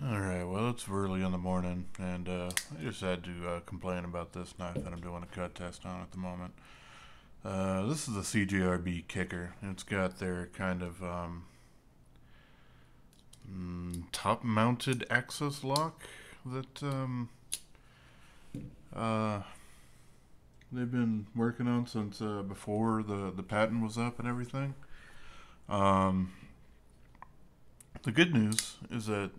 Alright, well, it's early in the morning, and I just had to complain about this knife that I'm doing a cut test on at the moment. This is the CJRB Kicker. It's got their kind of top-mounted access lock that uh, they've been working on since before the patent was up and everything. Um, the good news is that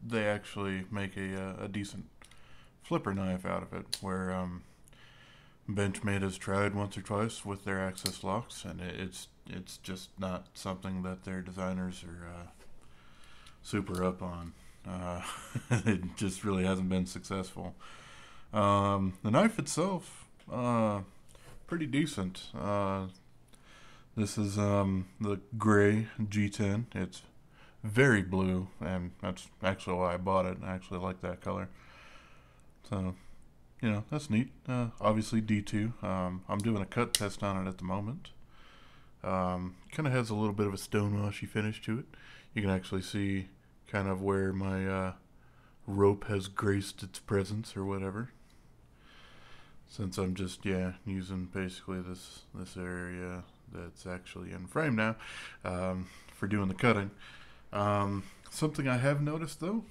they actually make a decent flipper knife out of it, where Benchmade has tried once or twice with their access locks, and it's just not something that their designers are super up on. It just really hasn't been successful. The knife itself, pretty decent. This is the gray G10. It's very blue, and that's actually why I bought it. I actually like that color. So, that's neat. Obviously D2. I'm doing a cut test on it at the moment. Kind of has a little bit of a stonewashy finish to it. You can actually see kind of where my rope has graced its presence or whatever. Since I'm just, using basically this area that's actually in frame now for doing the cutting. Something I have noticed though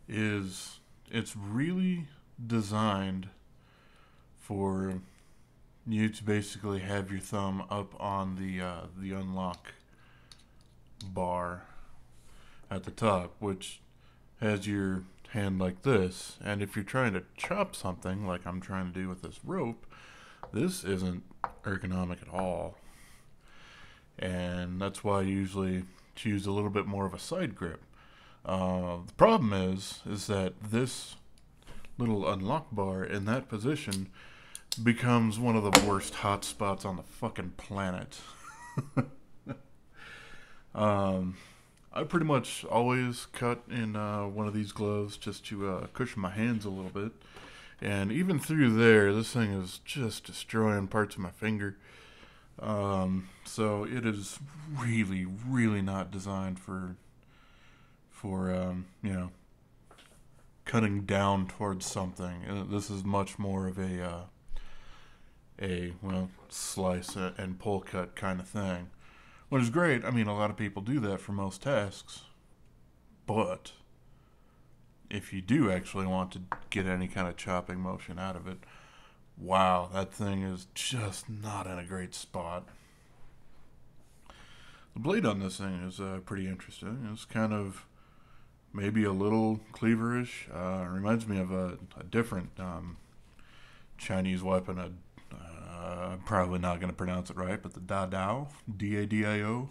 is it's really designed for you to basically have your thumb up on the unlock bar at the top, which has your hand like this. And if you're trying to chop something like I'm trying to do with this rope, this isn't ergonomic at all. And that's why I usually choose a little bit more of a side grip. The problem is that this little unlock bar in that position becomes one of the worst hot spots on the fucking planet. I pretty much always cut in one of these gloves just to cushion my hands a little bit. And even through there, this thing is just destroying parts of my finger. So it is really, really not designed for cutting down towards something. This is much more of a slice and pull cut kind of thing, which is great. I mean, a lot of people do that for most tasks, but if you do actually want to get any kind of chopping motion out of it, wow, that thing is just not in a great spot. The blade on this thing is pretty interesting. It's kind of maybe a little cleaverish. Reminds me of a different Chinese weapon. I'm probably not going to pronounce it right, but the Dadao, D-A-D-I-O.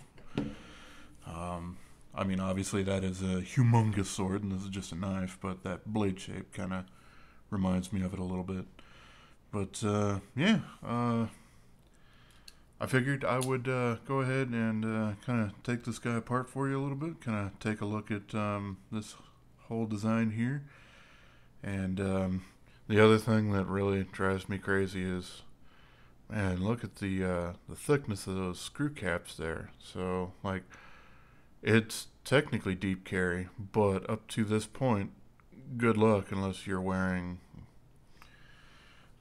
I mean, obviously that is a humongous sword, and this is just a knife, but that blade shape kind of reminds me of it a little bit. But, I figured I would go ahead and kind of take this guy apart for you a little bit, kind of take a look at this whole design here. And the other thing that really drives me crazy is, man, look at the thickness of those screw caps there. So, like, it's technically deep carry, but up to this point, good luck unless you're wearing,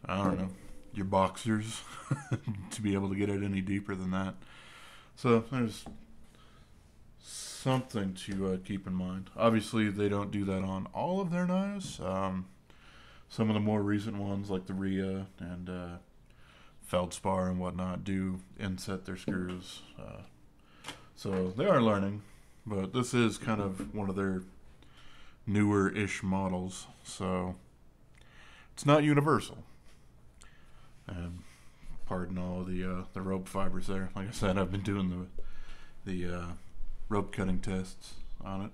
I don't know, your boxers to be able to get it any deeper than that. So there's something to keep in mind. Obviously, they don't do that on all of their knives. Some of the more recent ones, like the Rhea and Feldspar and whatnot, do inset their screws. So they are learning, but this is kind of one of their newer-ish models, so it's not universal. And pardon all the rope fibers there. Like I said, I've been doing the rope cutting tests on it.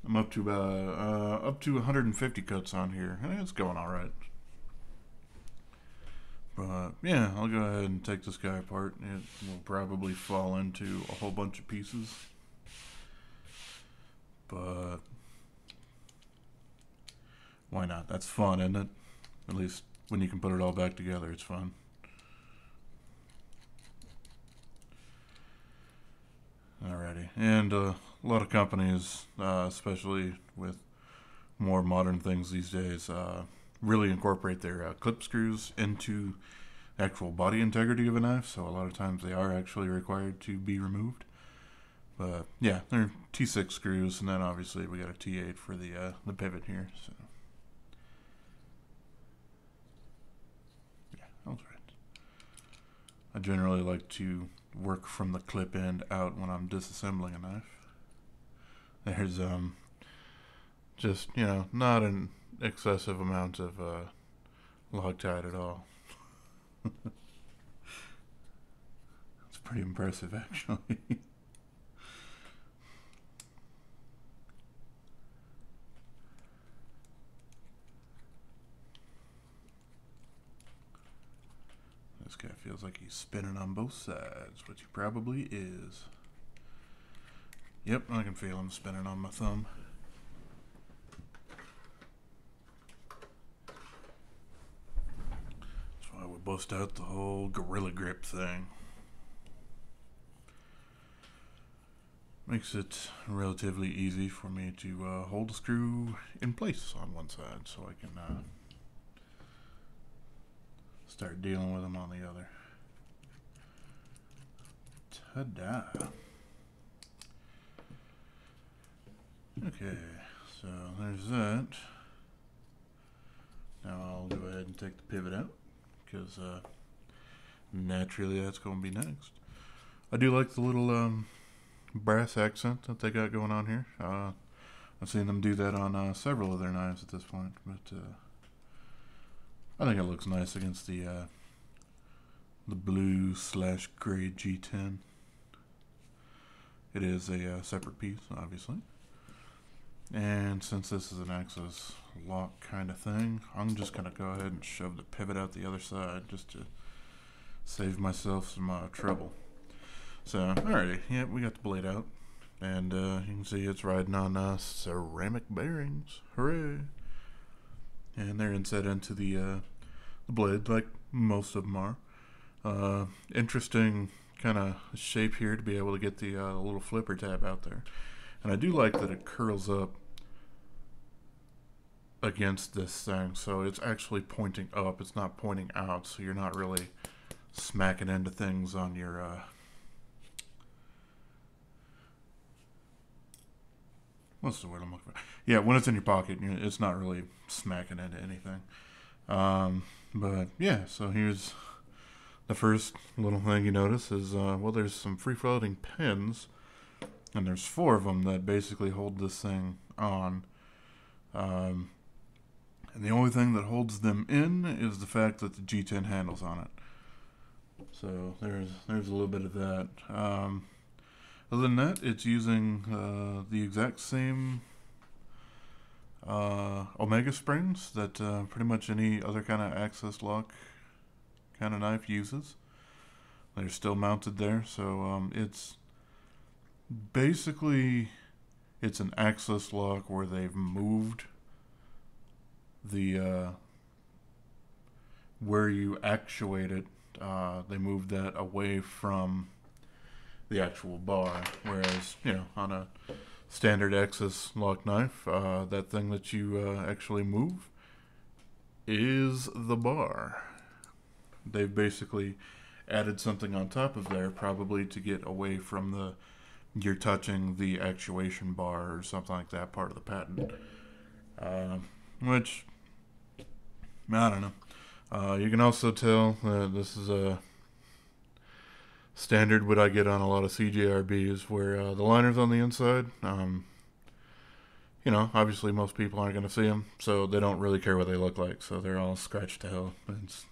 I'm up to about up to 150 cuts on here, and it's going all right. But yeah, I'll go ahead and take this guy apart. It will probably fall into a whole bunch of pieces, but why not? That's fun, isn't it? At least when you can put it all back together, it's fun. Alrighty. and a lot of companies, especially with more modern things these days, really incorporate their clip screws into actual body integrity of a knife, so a lot of times they are actually required to be removed. But yeah, they're T6 screws, and then obviously we got a T8 for the pivot here. So yeah, that was right. I generally like to work from the clip end out when I'm disassembling a knife. There's just, you know, not an excessive amount of Loctite at all. It's pretty impressive, actually. This guy feels like he's spinning on both sides, which he probably is. Yep, I can feel him spinning on my thumb. That's why we bust out the whole Gorilla Grip thing. Makes it relatively easy for me to hold the screw in place on one side, so I can start dealing with them on the other. Ta-da! Okay, so there's that. Now I'll go ahead and take the pivot out, because naturally that's going to be next. I do like the little brass accent that they got going on here. I've seen them do that on several of their knives at this point, but I think it looks nice against the blue/gray G10. It is a separate piece, obviously. And since this is an access lock kind of thing, I'm just going to go ahead and shove the pivot out the other side just to save myself some trouble. So, alrighty, yeah, we got the blade out. And you can see it's riding on ceramic bearings. Hooray! And they're inset into the blade, like most of them are. Interesting kind of shape here to be able to get the little flipper tab out there. And I do like that it curls up against this thing, so it's actually pointing up. It's not pointing out, so you're not really smacking into things on your what's the word I'm looking for? Yeah, when it's in your pocket, it's not really smacking into anything. But yeah, so here's the first little thing you notice is, well, there's some free-floating pins, and there's 4 of them that basically hold this thing on. And the only thing that holds them in is the fact that the G10 handle's on it. So there's a little bit of that. Other than that, it's using the exact same Omega springs that pretty much any other kind of access lock kind of knife uses. They're still mounted there, so it's basically an access lock where they've moved the where you actuate it. They moved that away from the actual bar, whereas, you know, on a standard access lock knife, that thing that you actually move is the bar. They've basically added something on top of there, probably to get away from you're touching the actuation bar or something like that part of the patent. Which, I don't know. You can also tell this is a standard what I get on a lot of CJRBs, where the liner's on the inside. You know, obviously most people aren't going to see them, so they don't really care what they look like, so they're all scratched to hell. It's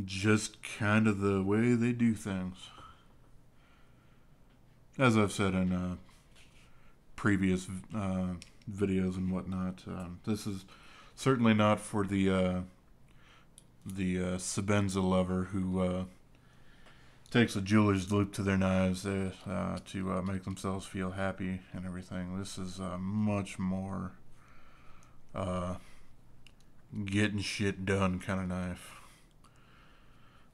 just kind of the way they do things. As I've said in previous videos and whatnot, this is certainly not for the Sebenza lover who takes a jeweler's loop to their knives to make themselves feel happy and everything. This is much more getting shit done kind of knife.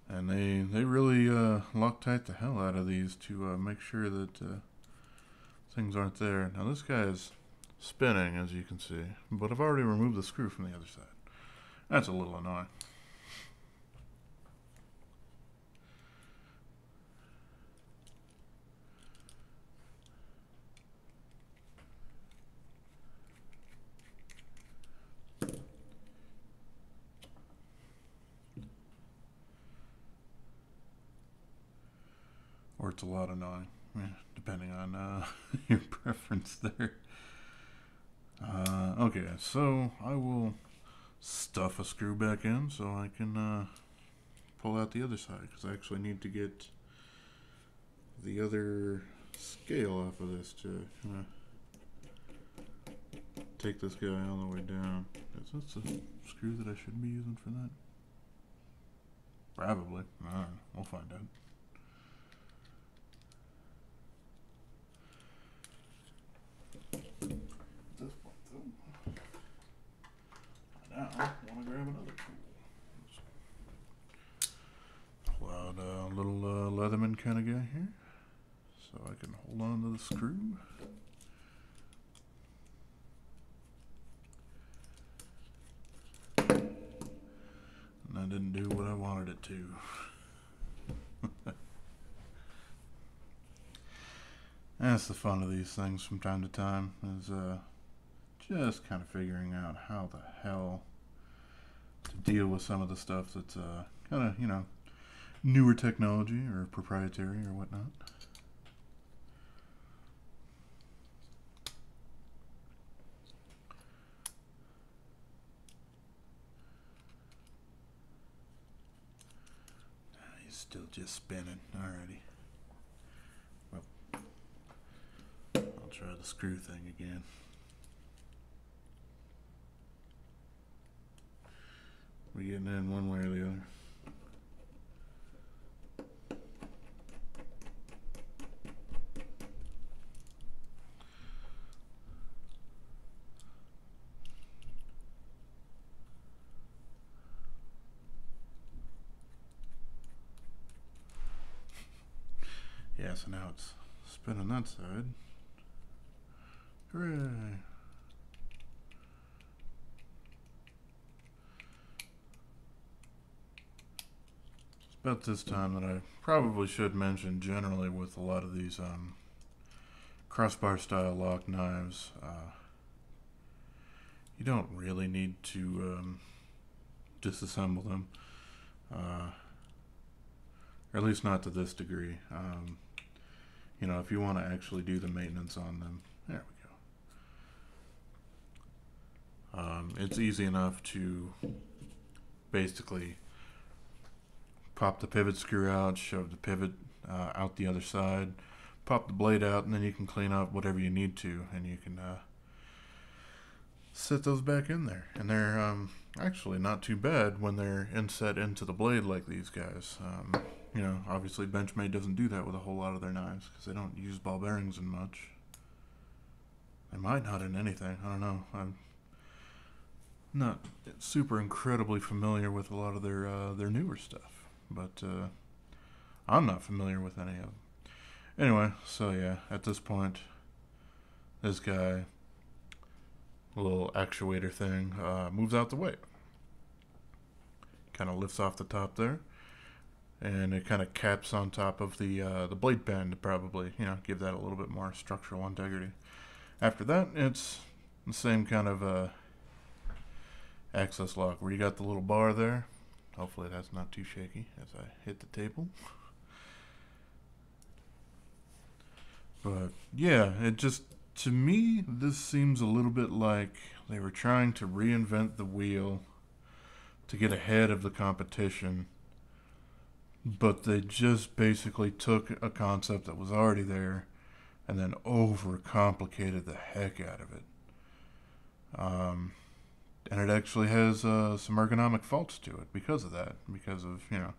And they really Loctite the hell out of these to make sure that things aren't there. Now this guy is spinning, as you can see, but I've already removed the screw from the other side. That's a little annoying. Or it's a lot annoying, depending on your preference there. Okay, so I will stuff a screw back in so I can pull out the other side, because I actually need to get the other scale off of this to take this guy all the way down. Is this the screw that I should be using for that? Probably. I don't know. We'll find out. Now, I want to grab another tool. Pull out a little Leatherman kind of guy here, so I can hold on to the screw. And that didn't do what I wanted it to. That's the fun of these things from time to time, is just kind of figuring out how the hell to deal with some of the stuff that's kind of, you know, newer technology or proprietary or whatnot. He's still just spinning. Alrighty. Well, I'll try the screw thing again. We getting in one way or the other. Yeah, so now it's spinning that side. Hooray! About this time that I probably should mention generally with a lot of these crossbar style lock knives, you don't really need to disassemble them, or at least not to this degree. You know, if you want to actually do the maintenance on them, there we go. It's easy enough to basically pop the pivot screw out, shove the pivot out the other side, pop the blade out, and then you can clean up whatever you need to, and you can set those back in there. And they're actually not too bad when they're inset into the blade like these guys. You know, obviously Benchmade doesn't do that with a whole lot of their knives because they don't use ball bearings in much. They might not in anything. I don't know. I'm not super incredibly familiar with a lot of their newer stuff, but I'm not familiar with any of them. Anyway, so yeah, at this point, this guy, little actuator thing, moves out the way. Kind of lifts off the top there, and it kind of caps on top of the blade band to probably, you know, give that a little bit more structural integrity. After that, it's the same kind of access lock where you got the little bar there. Hopefully that's not too shaky as I hit the table. But yeah, it just, to me, this seems a little bit like they were trying to reinvent the wheel to get ahead of the competition, but they just basically took a concept that was already there and then overcomplicated the heck out of it. And it actually has some ergonomic faults to it because of that, because of, you know,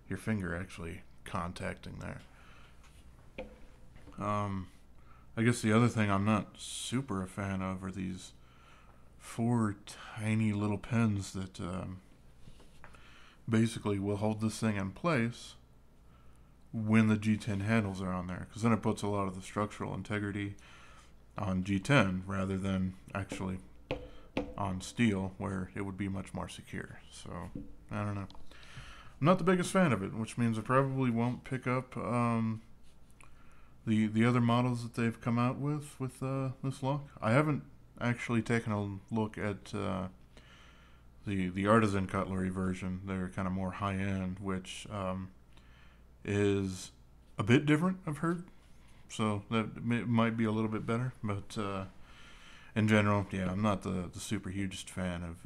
your finger actually contacting there. I guess the other thing I'm not super a fan of are these 4 tiny little pins that basically will hold this thing in place when the G10 handles are on there, because then it puts a lot of the structural integrity on G10 rather than actually on steel, where it would be much more secure. So, I don't know. I'm not the biggest fan of it, which means I probably won't pick up the other models that they've come out with this lock. I haven't actually taken a look at the artisan cutlery version. They're kind of more high end, which is a bit different, I've heard. So that might be a little bit better, but in general, yeah, I'm not the super hugest fan of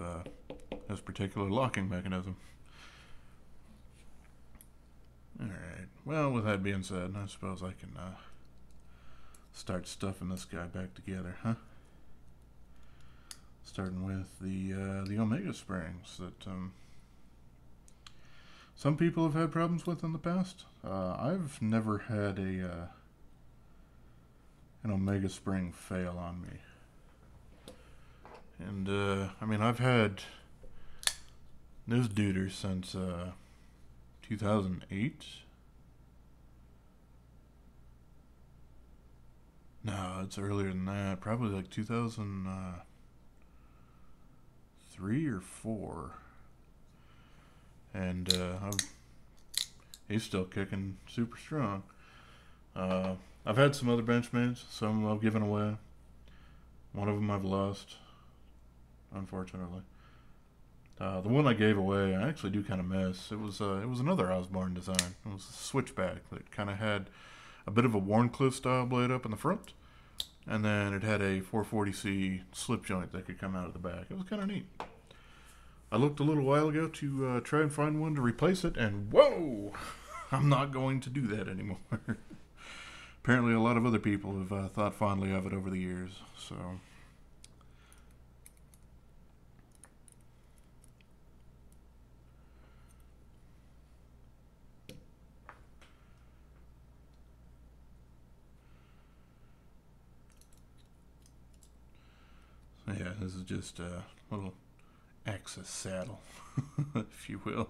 this particular locking mechanism. Alright, well, with that being said, I suppose I can start stuffing this guy back together, huh? Starting with the Omega springs that some people have had problems with in the past. I've never had an Omega spring fail on me. And, I mean, I've had this duder since 2008. No, it's earlier than that. Probably like 2003 or 4. And he's still kicking super strong. I've had some other Benchmades. Some I've given away. One of them I've lost, unfortunately. The one I gave away, I actually do kind of miss. It was another Osborne design. It was a switchback that kind of had a bit of a Warncliffe style blade up in the front, and then it had a 440C slip joint that could come out of the back. It was kind of neat. I looked a little while ago to try and find one to replace it, and whoa! I'm not going to do that anymore. Apparently a lot of other people have thought fondly of it over the years, so... Yeah, this is just a little Axis saddle, if you will.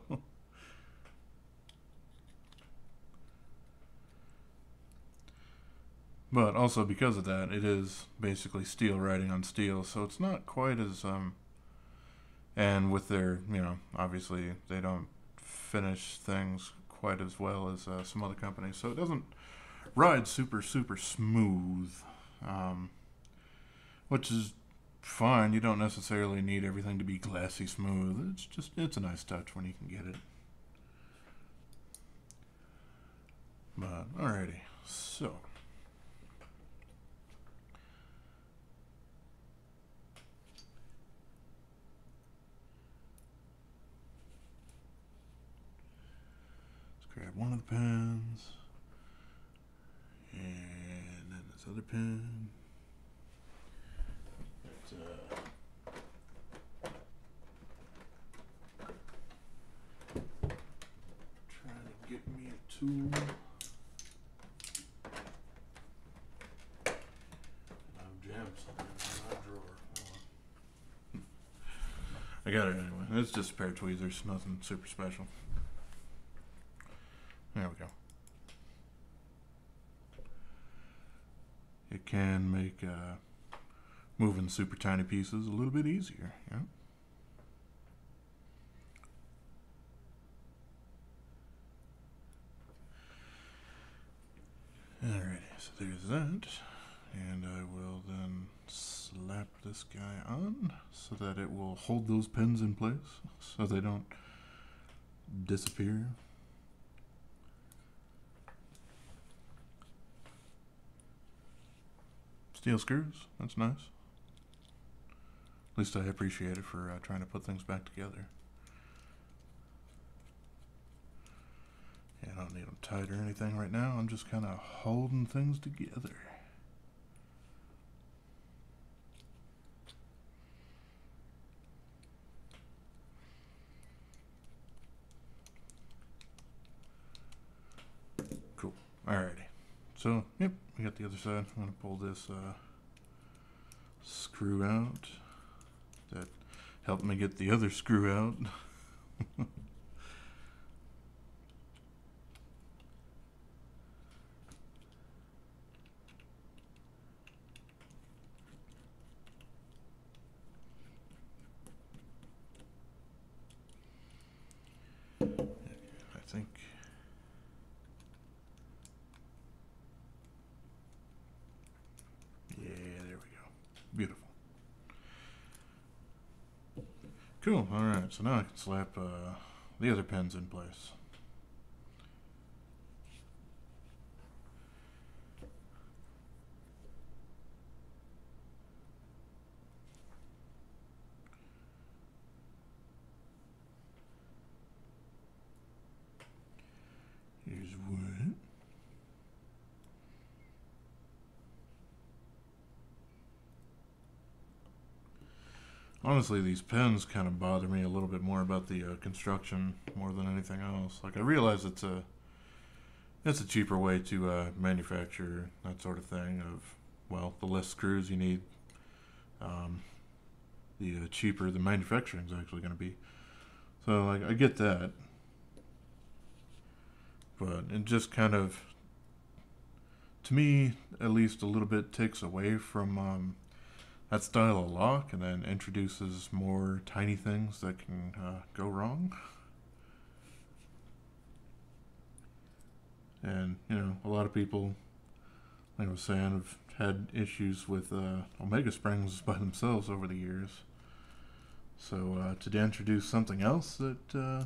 But also because of that, it is basically steel riding on steel, so it's not quite as, and with their, obviously they don't finish things quite as well as some other companies, so it doesn't ride super, super smooth, which is fine. You don't necessarily need everything to be glassy smooth. It's a nice touch when you can get it. But alrighty, so let's grab one of the pins, and then this other pin. Trying to get me a tool. I've jammed something in my drawer. I got it anyway. It's just a pair of tweezers, nothing super special. There we go. It can make moving super tiny pieces a little bit easier, yeah. Alrighty, so there's that, and I will then slap this guy on so that it will hold those pins in place so they don't disappear. Steel screws, that's nice. At least I appreciate it for trying to put things back together. Yeah, I don't need them tight or anything right now. I'm just kind of holding things together. Cool. Alrighty. So, yep, we got the other side. I'm going to pull this screw out. That helped me get the other screw out. Beautiful. Cool. All right. So now I can slap the other pins in place. Here's one. Honestly, these pins kind of bother me a little bit more about the construction more than anything else. Like, I realize it's a cheaper way to manufacture that sort of thing. Of, well, the less screws you need, the cheaper the manufacturing is actually going to be. So, like, I get that, but it just kind of, to me, at least a little bit, takes away from that style of lock, and then introduces more tiny things that can go wrong. And, you know, a lot of people, like I was saying, have had issues with Omega springs by themselves over the years. So to introduce something else that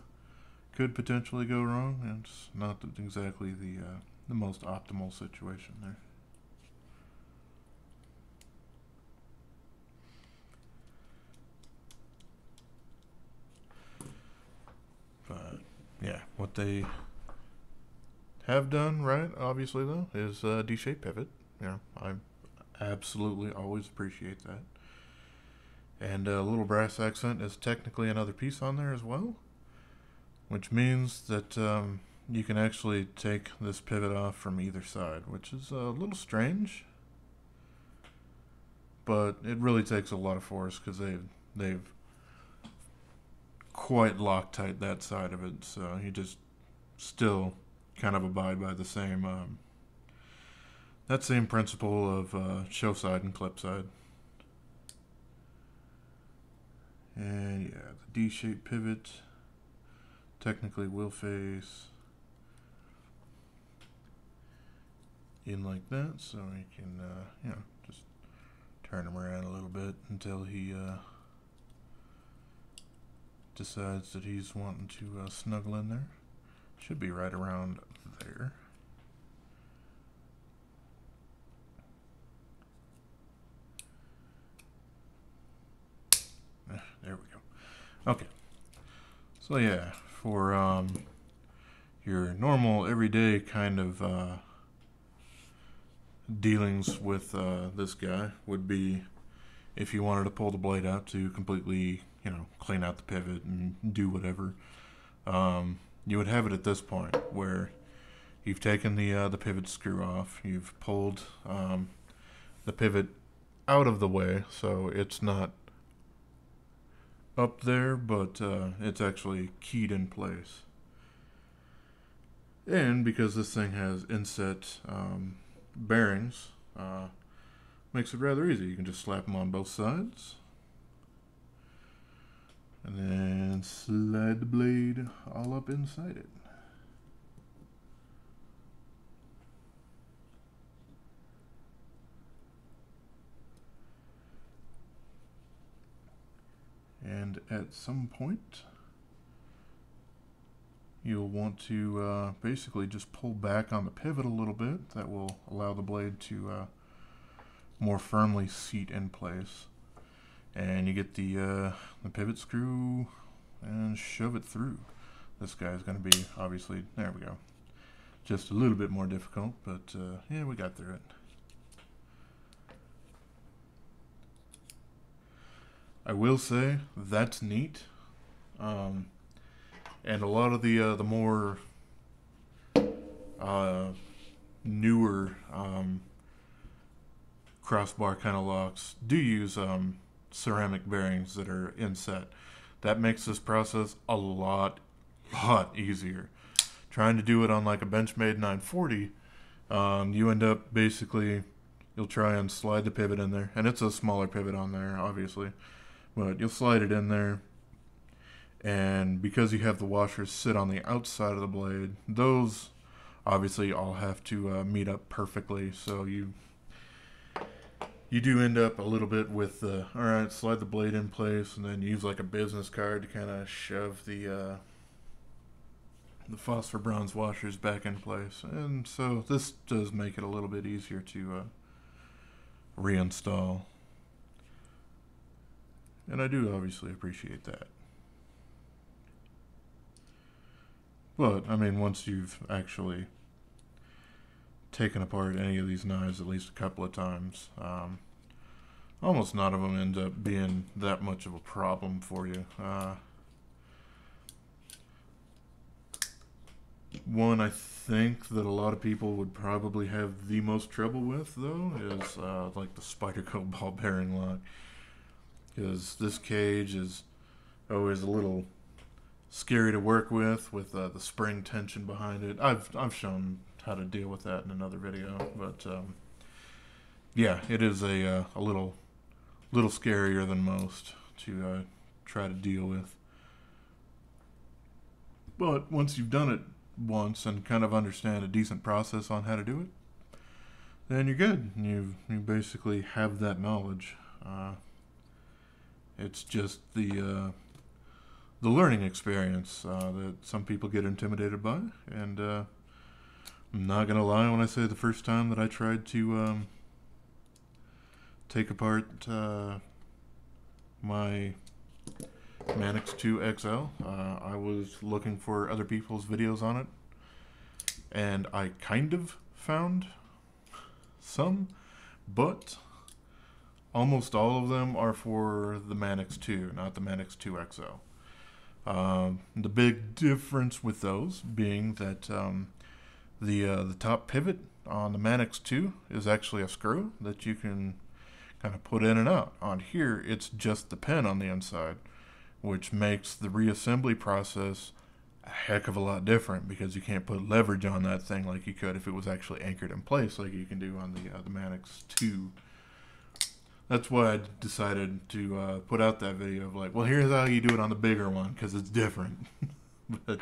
could potentially go wrong, it's not exactly the most optimal situation there. But yeah, what they have done right, obviously, though, is D-shape pivot. You know, I absolutely always appreciate that. And a little brass accent is technically another piece on there as well, which means that you can actually take this pivot off from either side, which is a little strange, but it really takes a lot of force because they've quite Loctite that side of it, so you just still kind of abide by the same that same principle of show side and clip side. And yeah, the D-shaped pivot technically will face in like that, so you can you know, just turn him around a little bit until he decides that he's wanting to snuggle in there. Should be right around there. There we go. Okay. So yeah, for your normal everyday kind of dealings with this guy would be if you wanted to pull the blade out to completely, you know, clean out the pivot and do whatever. You would have it at this point where you've taken the pivot screw off, you've pulled the pivot out of the way, so it's not up there, but it's actually keyed in place. And because this thing has inset bearings, makes it rather easy. You can just slap them on both sides, and then slide the blade all up inside it. And at some point, you'll want to basically just pull back on the pivot a little bit. That will allow the blade to more firmly seat in place. And you get the pivot screw and shove it through. This guy's going to be, obviously, there we go, just a little bit more difficult, but yeah, we got through it. I will say that's neat, and a lot of the more newer crossbar kind of locks do use ceramic bearings that are inset. That makes this process a lot easier. Trying to do it on like a Benchmade 940, you end up basically, you'll try and slide the pivot in there, and it's a smaller pivot on there, obviously, but you'll slide it in there, and because you have the washers sit on the outside of the blade, those obviously all have to meet up perfectly, so you do end up a little bit with the, all right, slide the blade in place and then use like a business card to kind of shove the phosphor bronze washers back in place. And so this does make it a little bit easier to reinstall. And I do obviously appreciate that. But, I mean, once you've actually taken apart any of these knives at least a couple of times, almost none of them end up being that much of a problem for you. One I think that a lot of people would probably have the most trouble with, though, is like the Spyderco ball bearing lock. Because this cage is always a little scary to work with the spring tension behind it. I've shown how to deal with that in another video, but yeah, it is a little scarier than most to try to deal with. But once you've done it once and kind of understand a decent process on how to do it, then you're good. You basically have that knowledge. It's just the learning experience that some people get intimidated by, and I'm not gonna lie when I say the first time that I tried to take apart my Manix 2 XL, I was looking for other people's videos on it, and I kind of found some, but almost all of them are for the Manix 2, not the Manix 2 XL. The big difference with those being that the top pivot on the Manix 2 is actually a screw that you can kind of put in and out. On here, it's just the pin on the inside, which makes the reassembly process a heck of a lot different because you can't put leverage on that thing like you could if it was actually anchored in place like you can do on the Manix 2. That's why I decided to put out that video of like, well, here's how you do it on the bigger one because it's different. But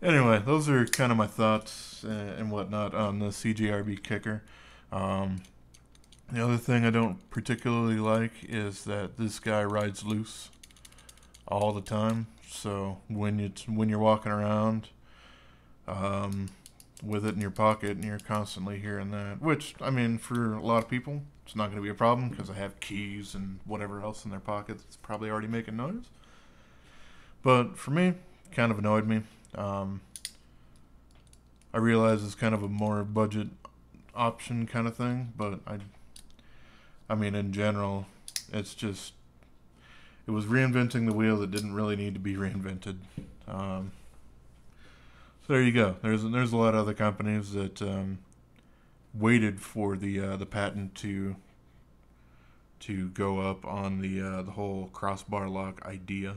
anyway, those are kind of my thoughts and whatnot on the CJRB Kicker. The other thing I don't particularly like is that this guy rides loose all the time. So when you're walking around with it in your pocket and you're constantly hearing that, which, I mean, for a lot of people, it's not going to be a problem because I have keys and whatever else in their pocket that's probably already making noise. But for me, kind of annoyed me. I realize it's kind of a more budget option kind of thing, but I mean, in general, it's just, it was reinventing the wheel that didn't really need to be reinvented. So there you go. There's a lot of other companies that waited for the patent to go up on the whole crossbar lock idea,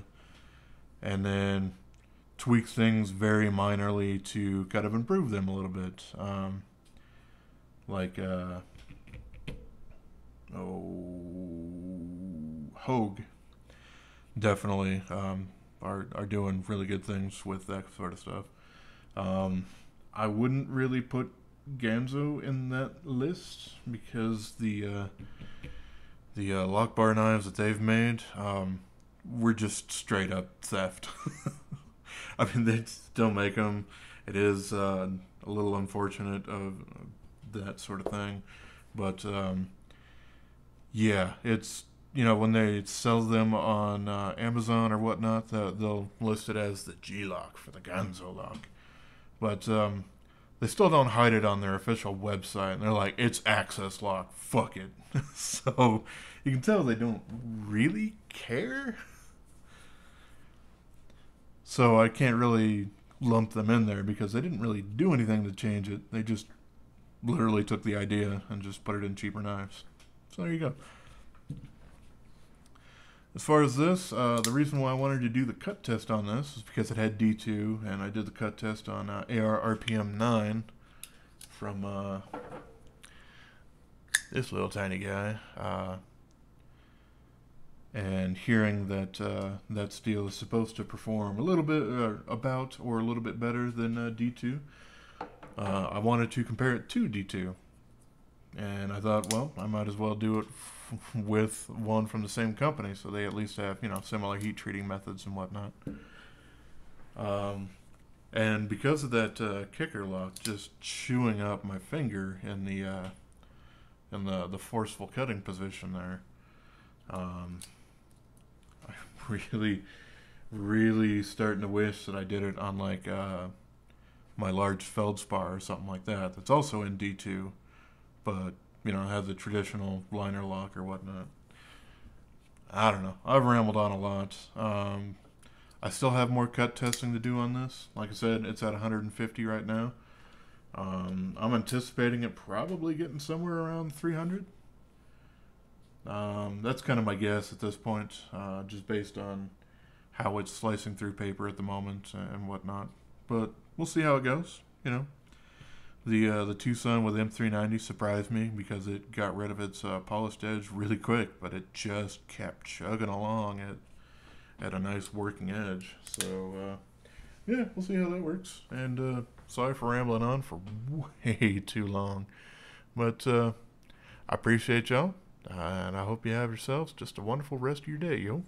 and then tweak things very minorly to kind of improve them a little bit. Like Hogue definitely are doing really good things with that sort of stuff. I wouldn't really put Ganzo in that list because the lock bar knives that they've made were just straight up theft. I mean, they still make them. It is a little unfortunate of that sort of thing, but yeah, it's, you know, when they sell them on Amazon or whatnot, they'll list it as the G-Lock for the Ganzo lock. But they still don't hide it on their official website. And they're like, it's access lock. Fuck it. So you can tell they don't really care. So I can't really lump them in there because they didn't really do anything to change it. They just literally took the idea and just put it in cheaper knives. So there you go. As far as this, the reason why I wanted to do the cut test on this is because it had D2, and I did the cut test on AR RPM 9 from this little tiny guy. And hearing that that steel is supposed to perform a little bit about or a little bit better than D2, I wanted to compare it to D2. And I thought, well, I might as well do it with one from the same company, so they at least have, you know, similar heat treating methods and whatnot. And because of that kicker lock just chewing up my finger in the forceful cutting position there, I really starting to wish that I did it on like my large feldspar or something like that. That's also in D2, but you know has a traditional liner lock or whatnot. I don't know. I've rambled on a lot. I still have more cut testing to do on this. Like I said, it's at 150 right now. I'm anticipating it probably getting somewhere around 300. That's kind of my guess at this point, just based on how it's slicing through paper at the moment and whatnot. But we'll see how it goes. You know, the Tucson with M390 surprised me because it got rid of its polished edge really quick, but it just kept chugging along at a nice working edge. So yeah, we'll see how that works. And sorry for rambling on for way too long, but I appreciate y'all, and I hope you have yourselves just a wonderful rest of your day, yo.